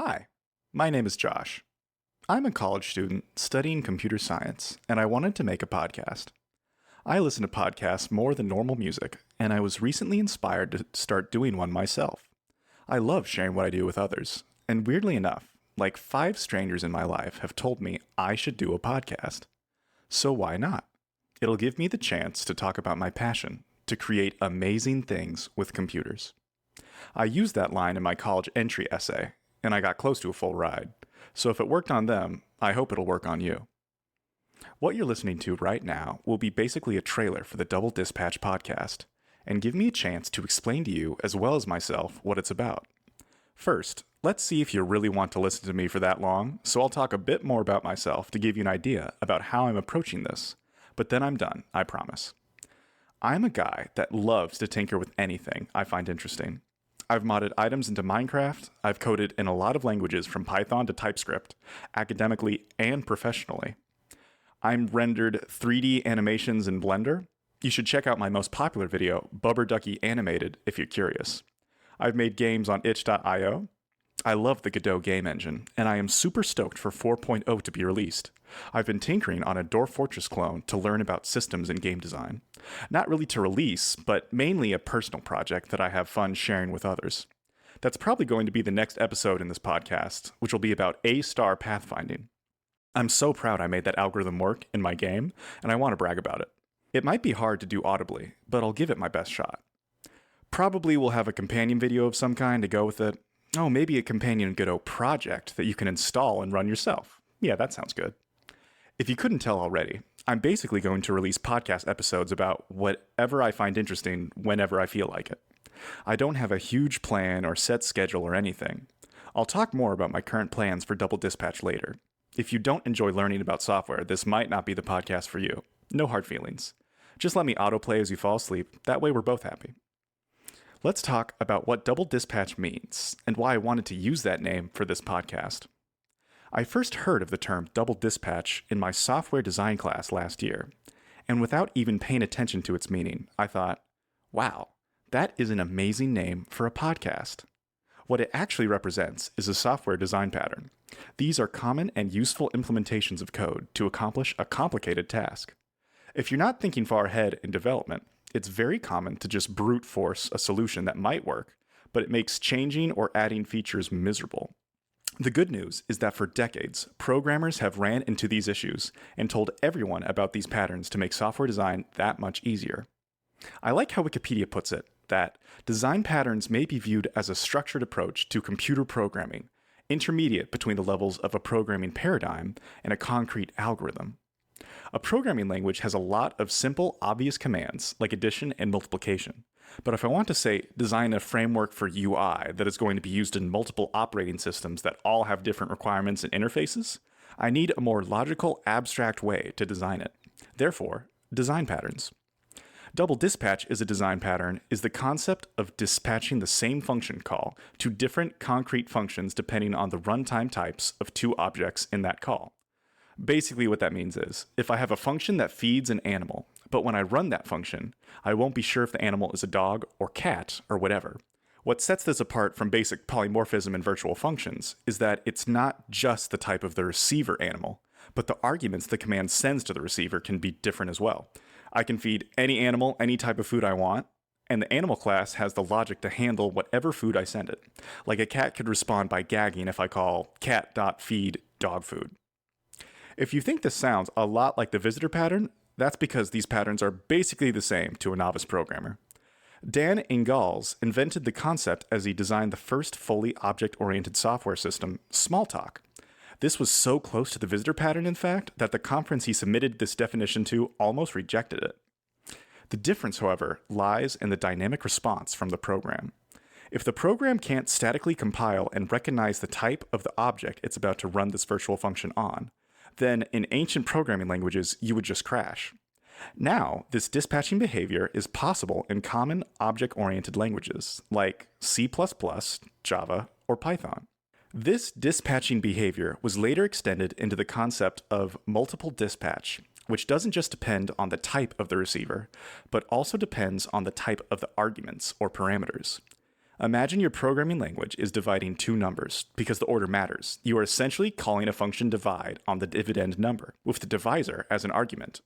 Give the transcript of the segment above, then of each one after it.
Hi, my name is Josh. I'm a college student studying computer science, and I wanted to make a podcast. I listen to podcasts more than normal music, and I was recently inspired to start doing one myself. I love sharing what I do with others, and weirdly enough, like 5 strangers in my life have told me I should do a podcast. So why not? It'll give me the chance to talk about my passion, to create amazing things with computers. I used that line in my college entry essay, and I got close to a full ride. So if it worked on them, I hope it'll work on you. What you're listening to right now will be basically a trailer for the Double Dispatch podcast, and give me a chance to explain to you as well as myself what it's about. First, let's see if you really want to listen to me for that long, so I'll talk a bit more about myself to give you an idea about how I'm approaching this, but then I'm done, I promise. I'm a guy that loves to tinker with anything I find interesting. I've modded items into Minecraft, I've coded in a lot of languages from Python to TypeScript, academically and professionally. I'm rendered 3D animations in Blender. You should check out my most popular video, Bubber Ducky Animated, if you're curious. I've made games on itch.io. I love the Godot game engine, and I am super stoked for 4.0 to be released. I've been tinkering on a Dwarf Fortress clone to learn about systems and game design. Not really to release, but mainly a personal project that I have fun sharing with others. That's probably going to be the next episode in this podcast, which will be about A-star pathfinding. I'm so proud I made that algorithm work in my game, and I want to brag about it. It might be hard to do audibly, but I'll give it my best shot. Probably we'll have a companion video of some kind to go with it. Oh, maybe a companion Godot project that you can install and run yourself. Yeah, that sounds good. If you couldn't tell already, I'm basically going to release podcast episodes about whatever I find interesting whenever I feel like it. I don't have a huge plan or set schedule or anything. I'll talk more about my current plans for Double Dispatch later. If you don't enjoy learning about software, this might not be the podcast for you. No hard feelings. Just let me autoplay as you fall asleep. That way we're both happy. Let's talk about what Double Dispatch means and why I wanted to use that name for this podcast. I first heard of the term Double Dispatch in my software design class last year, and without even paying attention to its meaning, I thought, wow, that is an amazing name for a podcast. What it actually represents is a software design pattern. These are common and useful implementations of code to accomplish a complicated task. If you're not thinking far ahead in development, it's very common to just brute force a solution that might work, but it makes changing or adding features miserable. The good news is that for decades, programmers have ran into these issues and told everyone about these patterns to make software design that much easier. I like how Wikipedia puts it, that design patterns may be viewed as a structured approach to computer programming, intermediate between the levels of a programming paradigm and a concrete algorithm. A programming language has a lot of simple, obvious commands, like addition and multiplication. But if I want to say, design a framework for UI that is going to be used in multiple operating systems that all have different requirements and interfaces, I need a more logical, abstract way to design it. Therefore, design patterns. Double dispatch is a design pattern is the concept of dispatching the same function call to different concrete functions depending on the runtime types of 2 objects in that call. Basically what that means is, if I have a function that feeds an animal, but when I run that function, I won't be sure if the animal is a dog or cat or whatever. What sets this apart from basic polymorphism in virtual functions is that it's not just the type of the receiver animal, but the arguments the command sends to the receiver can be different as well. I can feed any animal any type of food I want, and the animal class has the logic to handle whatever food I send it. Like a cat could respond by gagging if I call cat.feed dog food. If you think this sounds a lot like the visitor pattern, that's because these patterns are basically the same to a novice programmer. Dan Ingalls invented the concept as he designed the first fully object-oriented software system, Smalltalk. This was so close to the visitor pattern, in fact, that the conference he submitted this definition to almost rejected it. The difference, however, lies in the dynamic response from the program. If the program can't statically compile and recognize the type of the object it's about to run this virtual function on, then in ancient programming languages, you would just crash. Now, this dispatching behavior is possible in common object-oriented languages like C++, Java, or Python. This dispatching behavior was later extended into the concept of multiple dispatch, which doesn't just depend on the type of the receiver, but also depends on the type of the arguments or parameters. Imagine your programming language is dividing two numbers because the order matters. You are essentially calling a function divide on the dividend number, with the divisor as an argument.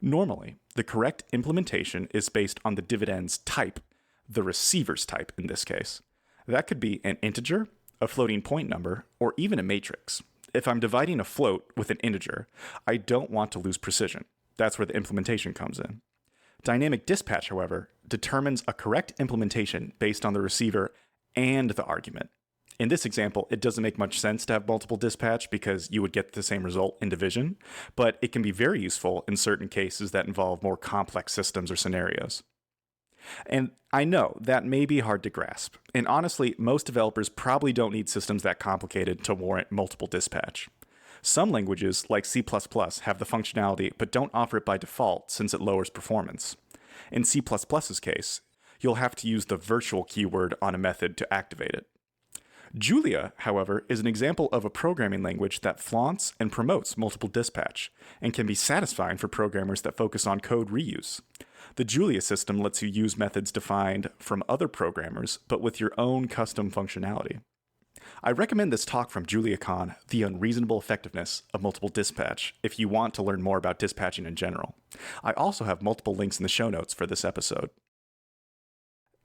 Normally, the correct implementation is based on the dividend's type, the receiver's type in this case. That could be an integer, a floating point number, or even a matrix. If I'm dividing a float with an integer, I don't want to lose precision. That's where the implementation comes in. Dynamic dispatch, however, determines a correct implementation based on the receiver and the argument. In this example, it doesn't make much sense to have multiple dispatch because you would get the same result in division, but it can be very useful in certain cases that involve more complex systems or scenarios. And I know that may be hard to grasp, and honestly, most developers probably don't need systems that complicated to warrant multiple dispatch. Some languages, like C++, have the functionality but don't offer it by default since it lowers performance. In C++'s case, you'll have to use the virtual keyword on a method to activate it. Julia, however, is an example of a programming language that flaunts and promotes multiple dispatch, and can be satisfying for programmers that focus on code reuse. The Julia system lets you use methods defined from other programmers, but with your own custom functionality. I recommend this talk from JuliaCon, The Unreasonable Effectiveness of Multiple Dispatch, if you want to learn more about dispatching in general. I also have multiple links in the show notes for this episode.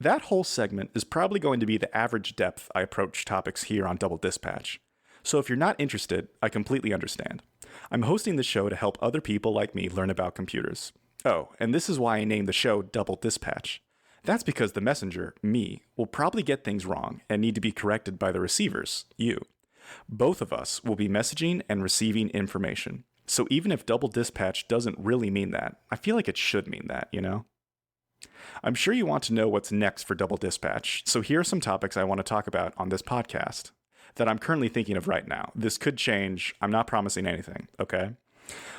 That whole segment is probably going to be the average depth I approach topics here on Double Dispatch. So if you're not interested, I completely understand. I'm hosting the show to help other people like me learn about computers. Oh, and this is why I named the show Double Dispatch. That's because the messenger, me, will probably get things wrong and need to be corrected by the receivers, you. Both of us will be messaging and receiving information. So even if double dispatch doesn't really mean that, I feel like it should mean that, you know? I'm sure you want to know what's next for double dispatch, so here are some topics I want to talk about on this podcast that I'm currently thinking of right now. This could change. I'm not promising anything, okay?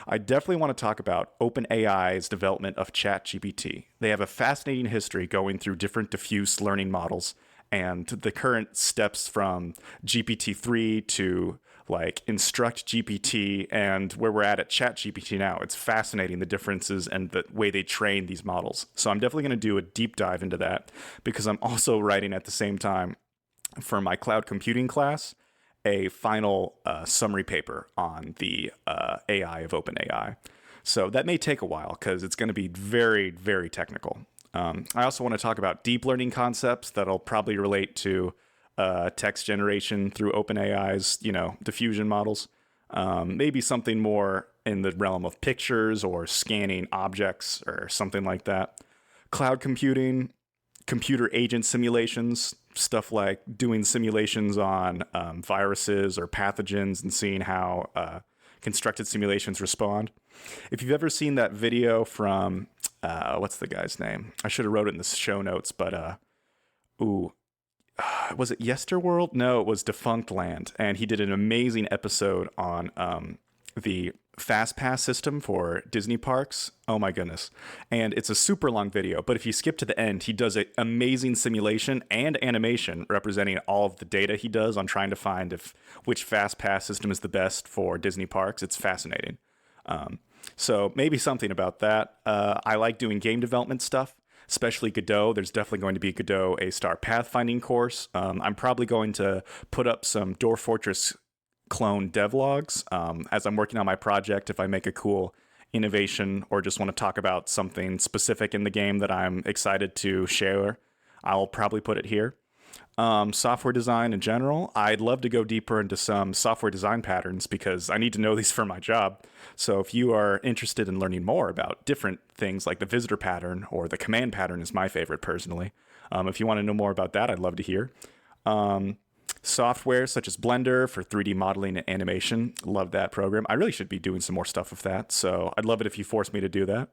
I definitely want to talk about OpenAI's development of ChatGPT. They have a fascinating history going through different diffuse learning models and the current steps from GPT-3 to like Instruct GPT and where we're at ChatGPT now. It's fascinating, the differences and the way they train these models. So I'm definitely going to do a deep dive into that because I'm also writing at the same time for my cloud computing class a final summary paper on the AI of OpenAI. So that may take a while because it's going to be very, very technical. I also want to talk about deep learning concepts that'll probably relate to text generation through OpenAI's, diffusion models. Maybe something more in the realm of pictures or scanning objects or something like that. Cloud computing, computer agent simulations, stuff like doing simulations on viruses or pathogens and seeing how constructed simulations respond. If you've ever seen that video from, what's the guy's name? I should have wrote it in the show notes, but, was it Yesterworld? No, it was Defunct Land. And he did an amazing episode on the Fast Pass system for Disney parks. Oh my goodness. And it's a super long video, but if you skip to the end, he does an amazing simulation and animation representing all of the data he does on trying to find which Fast Pass system is the best for Disney parks. It's fascinating. So maybe something about that. I like doing game development stuff, especially Godot. There's definitely going to be Godot A-Star pathfinding course. I'm probably going to put up some Dwarf Fortress clone devlogs as I'm working on my project. If I make a cool innovation or just want to talk about something specific in the game that I'm excited to share, I'll probably put it here. Software design in general, I'd love to go deeper into some software design patterns because I need to know these for my job. So if you are interested in learning more about different things like the visitor pattern or the command pattern is my favorite personally. If you want to know more about that, I'd love to hear. Software such as Blender for 3D modeling and animation. Love that program. I really should be doing some more stuff with that. So I'd love it if you force me to do that.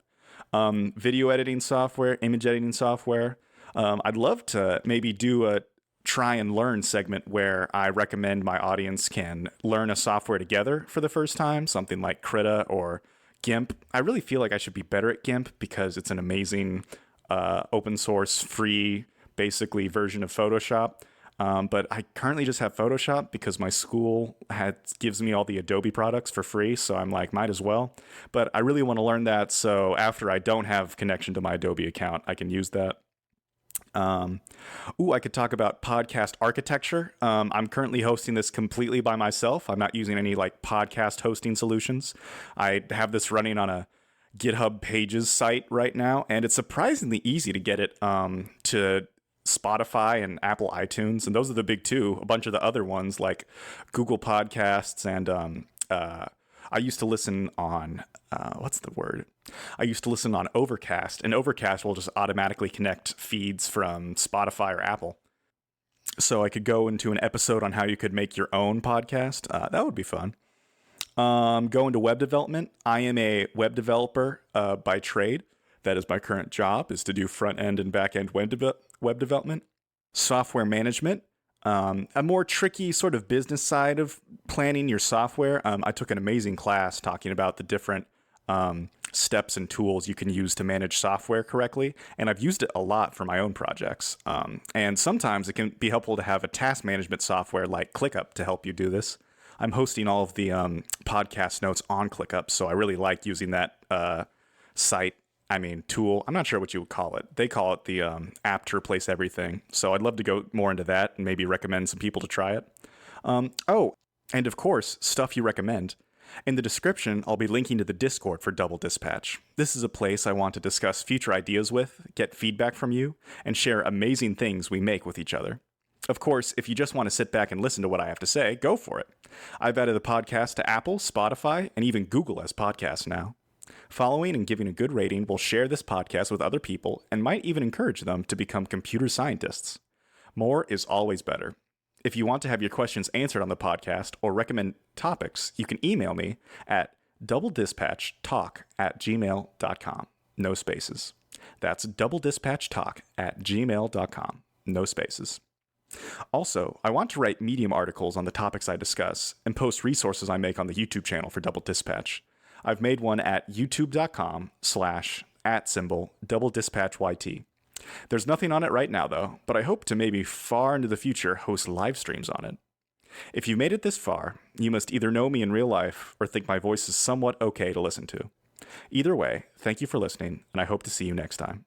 Video editing software, image editing software. I'd love to maybe do a try and learn segment where I recommend my audience can learn a software together for the first time, something like Krita or GIMP. I really feel like I should be better at GIMP because it's an amazing open source, free, basically version of Photoshop. But I currently just have Photoshop because my school gives me all the Adobe products for free. So I'm like, might as well. But I really want to learn that. So after I don't have connection to my Adobe account, I can use that. I could talk about podcast architecture. I'm currently hosting this completely by myself. I'm not using any like podcast hosting solutions. I have this running on a GitHub Pages site right now, and it's surprisingly easy to get it to Spotify and Apple iTunes, and those are the big two. A bunch of the other ones like Google Podcasts and I used to listen on what's the word? I used to listen on Overcast, and Overcast will just automatically connect feeds from Spotify or Apple. So I could go into an episode on how you could make your own podcast. That would be fun. Go into web development. I am a web developer by trade. That is my current job, is to do front end and back end web development. Software management. A more tricky sort of business side of planning your software. I took an amazing class talking about the different steps and tools you can use to manage software correctly, and I've used it a lot for my own projects. And sometimes it can be helpful to have a task management software like ClickUp to help you do this. I'm hosting all of the podcast notes on ClickUp, so I really like using that tool. I'm not sure what you would call it. They call it the app to replace everything. So I'd love to go more into that and maybe recommend some people to try it. And of course, stuff you recommend. In the description, I'll be linking to the Discord for Double Dispatch. This is a place I want to discuss future ideas with, get feedback from you, and share amazing things we make with each other. Of course, if you just want to sit back and listen to what I have to say, go for it. I've added the podcast to Apple, Spotify, and even Google as podcasts now. Following and giving a good rating will share this podcast with other people and might even encourage them to become computer scientists. More is always better. If you want to have your questions answered on the podcast or recommend topics, you can email me at doubledispatchtalk@gmail.com. No spaces. That's doubledispatchtalk@gmail.com. No spaces. Also, I want to write Medium articles on the topics I discuss and post resources I make on the YouTube channel for Double Dispatch. I've made one at youtube.com/@doubledispatchyt. There's nothing on it right now, though, but I hope to maybe far into the future host live streams on it. If you made it this far, you must either know me in real life or think my voice is somewhat okay to listen to. Either way, thank you for listening, and I hope to see you next time.